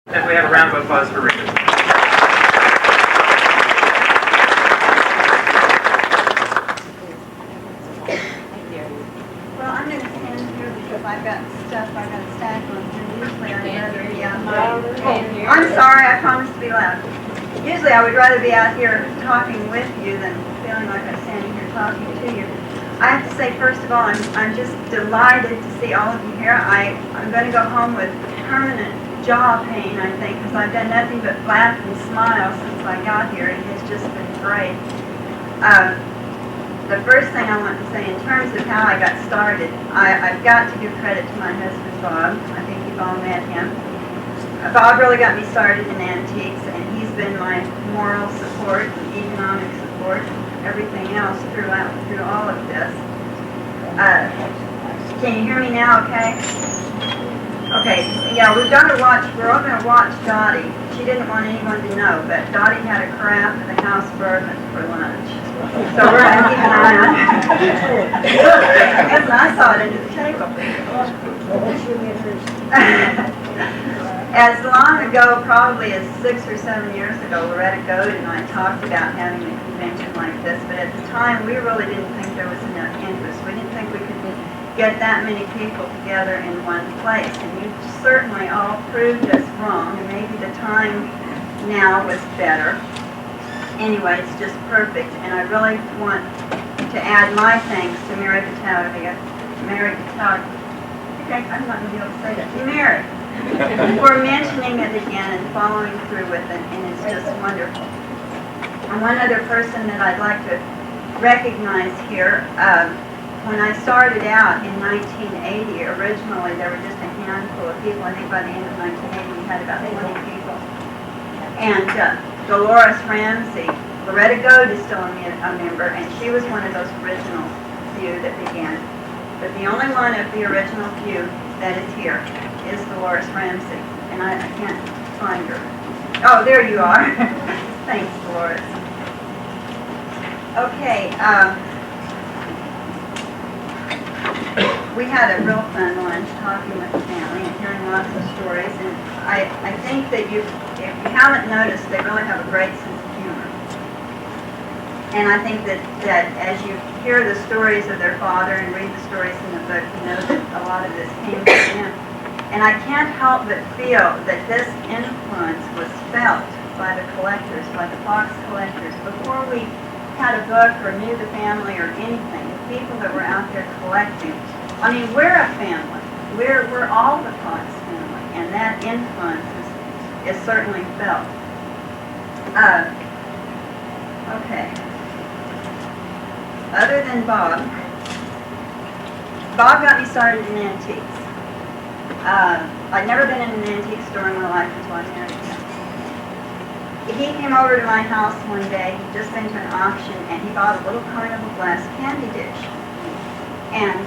And we have a round of applause for Rita. Well, I'm going to stand here because I've got stuff I've got to stack on here. Usually I'd rather be out there. I'm sorry, I promised to be loud. Usually I would rather be out here talking with you than feeling like I'm standing here talking to you. I have to say, first of all, I'm just delighted to see all of you here. I'm going to go home with permanent jaw pain, I think, because I've done nothing but laugh and smile since I got here. It has just been great. The first thing I want to say in terms of how I got started, I've got to give credit to my husband, Bob. I think you've all met him. Bob really got me started in antiques, and he's been my moral support, economic support, everything else through all of this. Can you hear me now, okay? Okay, yeah, we're all going to watch Dottie. She didn't want anyone to know, but Dottie had a crab and a house bourbon for lunch. So we're going to keep an eye on it. Yes, I saw it under the table. As long ago, probably as 6 or 7 years ago, Loretta Goad and I talked about having a convention like this, but at the time we really didn't think there was enough interest. We didn't think we could get that many people together in one place, and you certainly all proved us wrong, and maybe the time now was better. Anyway, it's just perfect, and I really want to add my thanks to Mary Battaglia. Okay, I'm not going to be able to say that. To Mary, for mentioning it again and following through with it, and it's just wonderful. And one other person that I'd like to recognize here, when I started out in 1980, originally there were just a handful of people. I think by the end of 1980 we had about 20 people. And Dolores Ramsey, Loretta Goad is still a member, and she was one of those original few that began. But the only one of the original few that is here is Dolores Ramsey, and I can't find her. Oh, there you are. Thanks, Dolores. Okay. We had a real fun lunch talking with the family and hearing lots of stories, and I think that if you haven't noticed, they really have a great sense of humor. And I think that as you hear the stories of their father and read the stories in the book, you know that a lot of this came from them. And I can't help but feel that this influence was felt by the collectors, by the Fox collectors, before we had a book or knew the family or anything. The people that were out there collecting. I mean, we're a family. We're all the Fox family, and that influence is certainly felt. Okay. Other than Bob got me started in antiques. I'd never been in an antique store in my life until I married him. He came over to my house one day. He'd just been to an auction, and he bought a little carnival glass candy dish. And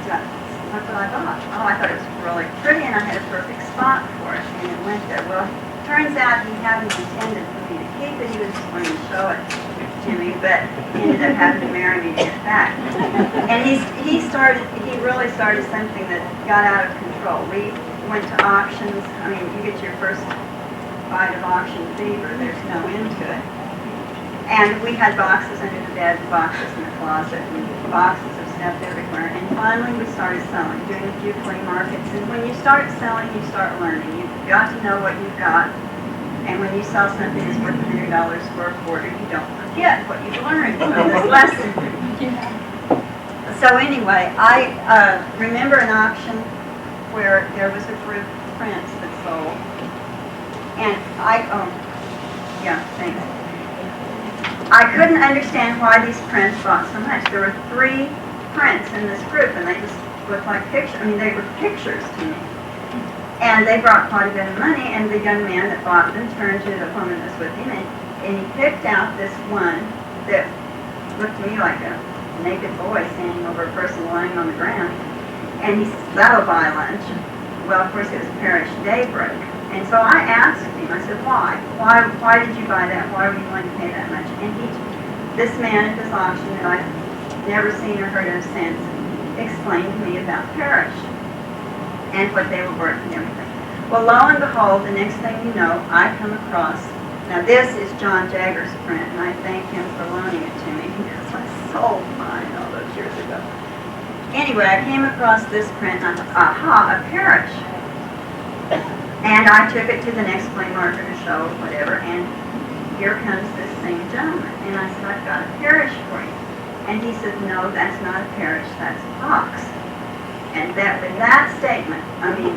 that's what I bought. Oh, I thought it was really pretty, and I had a perfect spot for it, and it went there. Well, turns out he hadn't intended for me to keep it. He was just wanting to show it to me, but he ended up having to marry me to get it back. And he really started something that got out of control. We went to auctions. I mean, you get your first bite of auction fever. There's no end to it. And we had boxes under the bed, boxes in the closet, and boxes of stuff everywhere. And finally we started selling, doing a few flea markets. And when you start selling, you start learning. You've got to know what you've got. And when you sell something that's worth $100 for a quarter, you don't forget what you've learned from this lesson. So anyway, I remember an auction where there was a group of prints that sold. And thanks. I couldn't understand why these prints bought so much. There were 3 prints in this group, and they just looked like pictures. I mean, they were pictures to me. And they brought quite a bit of money, and the young man that bought them turned to the woman that was with him, and he picked out this one that looked to me like a naked boy standing over a person lying on the ground. And he said, "That'll buy lunch." Well, of course, it was parish daybreak. And so I asked him, I said, why? Why did you buy that? Why were you willing to pay that much? And this man at this auction that I've never seen or heard of since, explained to me about parish and what they were worth and everything. Well, lo and behold, the next thing you know, I come across, now this is John Jagger's print, and I thank him for loaning it to me because I sold mine all those years ago. Anyway, I came across this print, and I thought, aha, a parish. And I took it to the next flea market or show or whatever, and here comes this same gentleman. And I said, I've got a parish for you. And he said, no, that's not a parish, that's a fox. And that with that statement, I mean,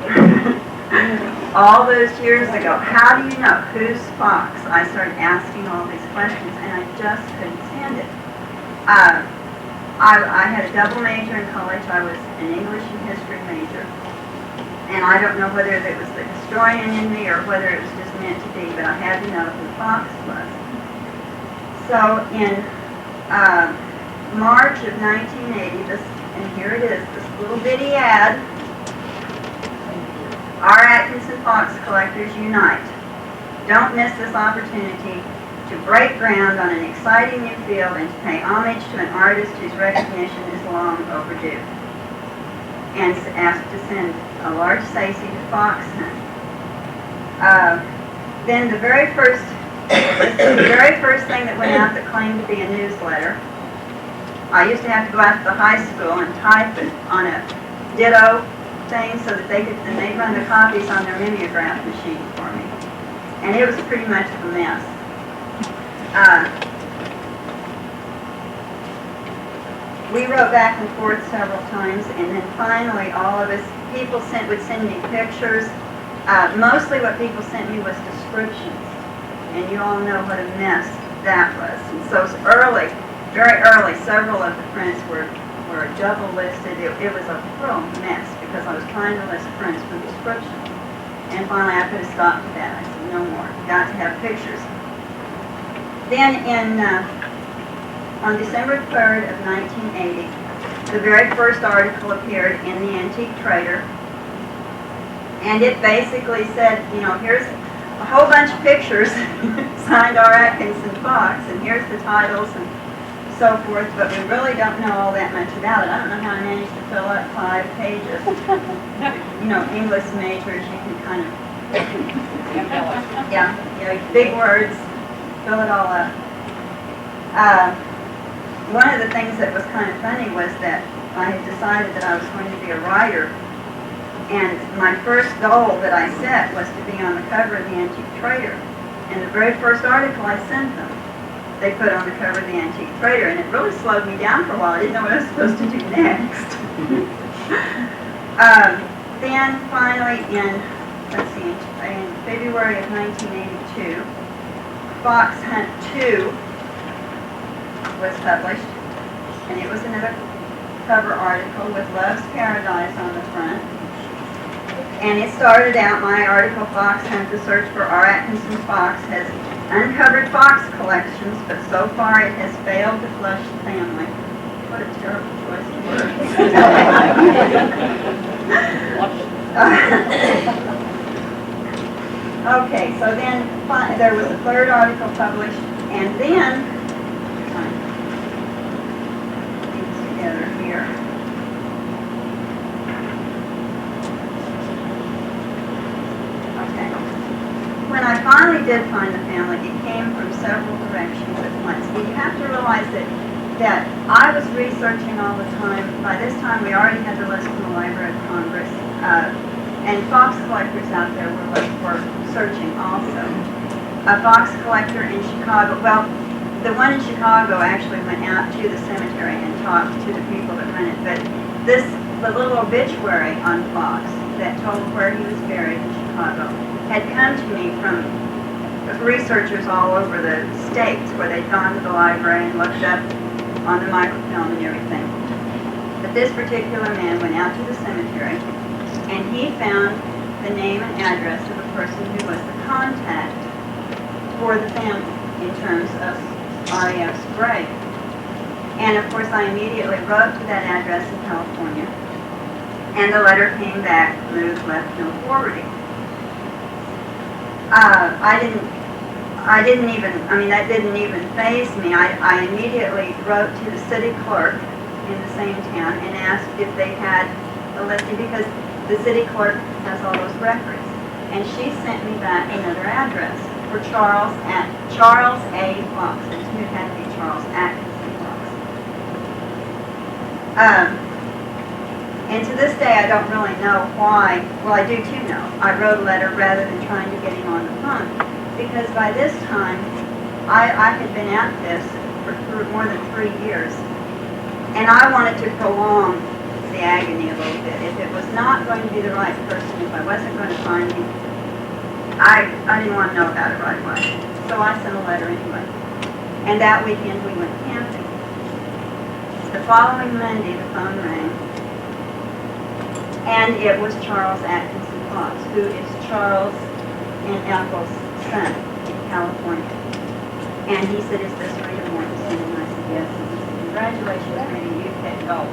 all those years ago, how do you know who's fox? I started asking all these questions, and I just couldn't stand it. I had a double major in college. I was an English and history major. And I don't know whether it was the historian in me or whether it was just meant to be, but I had to know who fox was. So in March of 1980, and here it is, this little bitty ad, our Atkinson Fox Collectors Unite. Don't miss this opportunity to break ground on an exciting new field and to pay homage to an artist whose recognition is long overdue. And asked to send a large Sacy to fox hunt. Then the very first thing that went out that claimed to be a newsletter, I used to have to go out to the high school and type it on a ditto thing so that they'd run the copies on their mimeograph machine for me. And it was pretty much a mess. We wrote back and forth several times, and then finally all of us, people would send me pictures. Mostly what people sent me was descriptions. And you all know what a mess that was. And so early, very early, several of the prints were double listed. It was a real mess because I was trying to list prints from descriptions. And finally I put a stop to that. I said, no more. Got to have pictures. Then on December 3rd of 1980, the very first article appeared in the Antique Trader. And it basically said, you know, here's a whole bunch of pictures signed R. Atkinson Fox, and here's the titles and so forth, but we really don't know all that much about it. I don't know how I managed to fill up 5 pages. You know, English majors, you can kind of, big words, fill it all up. One of the things that was kind of funny was that I had decided that I was going to be a writer, and my first goal that I set was to be on the cover of the Antique Trader. And the very first article I sent them, they put on the cover of the Antique Trader, and it really slowed me down for a while. I didn't know what I was supposed to do next. Then finally in February of 1982, Fox Hunt 2 was published, and it was another cover article with Love's Paradise on the front. And it started out, my article, Fox Hunt, the search for R. Atkinson Fox has uncovered fox collections, but so far it has failed to flush the family. What a terrible choice of words. Okay, so then there was a third article published, and then, these together here. Okay. When I finally did find the family, it came from several directions at once. You have to realize that I was researching all the time. By this time, we already had the list from the Library of Congress, and fox collectors out there were searching also. A fox collector in Chicago, well, the one in Chicago actually went out to the cemetery and talked to the people that run it, but the little obituary on Fox that told where he was buried in Chicago had come to me from researchers all over the states where they'd gone to the library and looked up on the microfilm and everything. But this particular man went out to the cemetery, and he found the name and address of a person who was the contact for the family in terms of RAF's grave. And of course I immediately wrote to that address in California, and the letter came back, moved, left, no forwarding. That didn't even faze me. I immediately wrote to the city clerk in the same town and asked if they had a listing, because the city clerk has all those records. and she sent me back another address for Charles A. Fox. It had to be Charles Atkinson Fox. And to this day, I don't really know why. Well, I do too know. I wrote a letter rather than trying to get him on the phone, because by this time, I had been at this for more than 3 years, and I wanted to prolong the agony a little bit. If it was not going to be the right person, if I wasn't going to find him, I didn't want to know about it right away. So I sent a letter anyway. And that weekend we went camping. The following Monday the phone rang, and it was Charles Atkinson Fox, who is Charles and Ethel's son in California. And he said, "Is this Rita Mortenson?" And I said, "Yes." And he said, "Congratulations, Rita, you picked gold."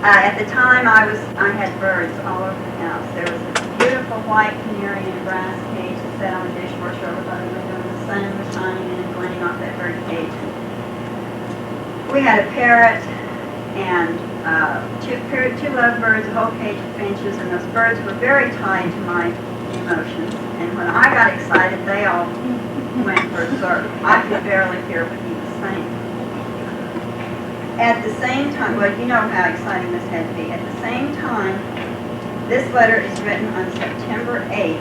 At the time, I had birds all over the house. There was a beautiful white canary in a brass cage that sat on the dishwasher over by the window, and the sun was shining in and blending off that bird cage. We had a parrot and two lovebirds, a whole cage of finches, and those birds were very tied to my emotions. And when I got excited, they all went berserk. I could barely hear what he was saying. At the same time, well, you know how exciting this had to be. At the same time, this letter is written on September 8th,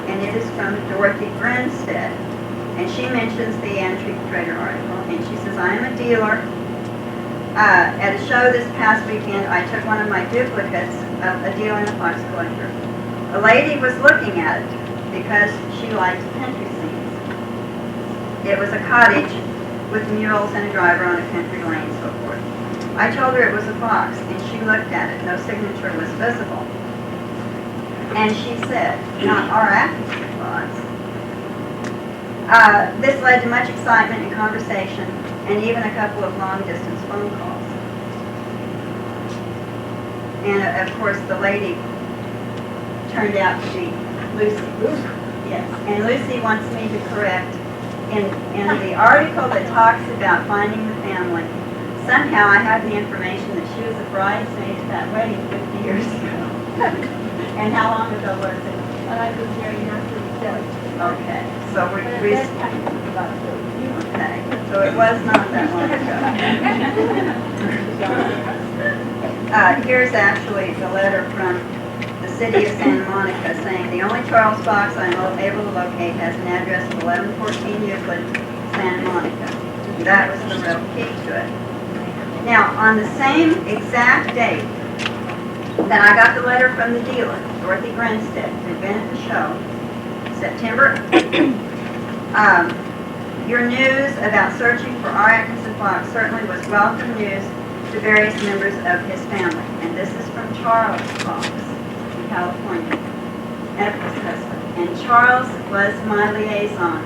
and it is from Dorothy Grinstead. And she mentions the Antique Trader article, and she says, "I am a dealer. At a show this past weekend, I took one of my duplicates of a deal in a fox collector. A lady was looking at it because she liked country scenes. It was a cottage with mules and a driver on a country lane, so forth. I told her it was a fox, and she looked at it. No signature was visible. And she said, 'Not our Atkinson Fox.' This led to much excitement and conversation, and even a couple of long-distance phone calls. And of course, the lady turned out to be Lucy. Yes, and Lucy wants me to correct in the article that talks about finding the family. Somehow I have the information that she was a bridesmaid at that wedding 50 years ago. And how long ago was it? I was there after the death. Okay, so Okay, so it was not that long ago. Here's actually the letter from the city of Santa Monica saying, "The only Charles Fox I am able to locate has an address of 1114 Euclid, Santa Monica." That was the real key to it. Now, on the same exact date that I got the letter from the dealer, Dorothy Grinstead, who'd been at the show, September, your news about searching for R. Atkinson Fox certainly was welcome news to various members of his family. And this is from Charles Fox in California, Ethel's husband. And Charles was my liaison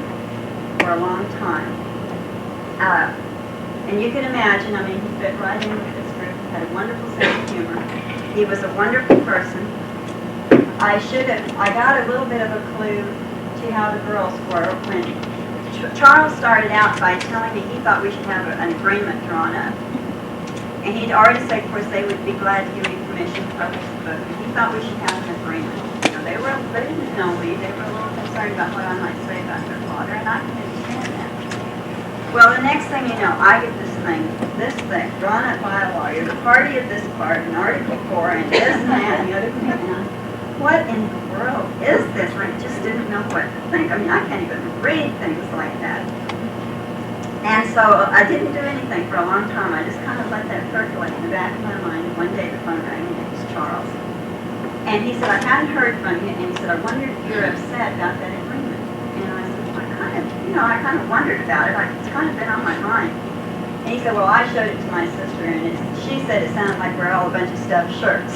for a long time. And you can imagine, I mean, he fit right in with this group, had a wonderful sense of humor. He was a wonderful person. I got a little bit of a clue to how the girls were when Charles started out by telling me he thought we should have an agreement drawn up. And he'd already said, of course, they would be glad to give me permission to publish the book, but he thought we should have an agreement. You know, they didn't know me. They were a little concerned about what I might say about their father, and I can understand that. Well, the next thing you know, I get this thing, drawn up by a lawyer, the party of this part, and Article 4, and this and that, and the other thing. And what in the world is this? I just didn't know what to think. I mean, I can't even read things like that. And so I didn't do anything for a long time. I just kind of let that percolate in the back of my mind. And one day the phone rang, and it was Charles. And he said, "I hadn't heard from you." And he said, "I wondered if you're upset about that agreement." And I said, I kind of wondered about it. It's kind of been on my mind. And he said, "Well, I showed it to my sister, and she said it sounded like we're all a bunch of stuffed shirts."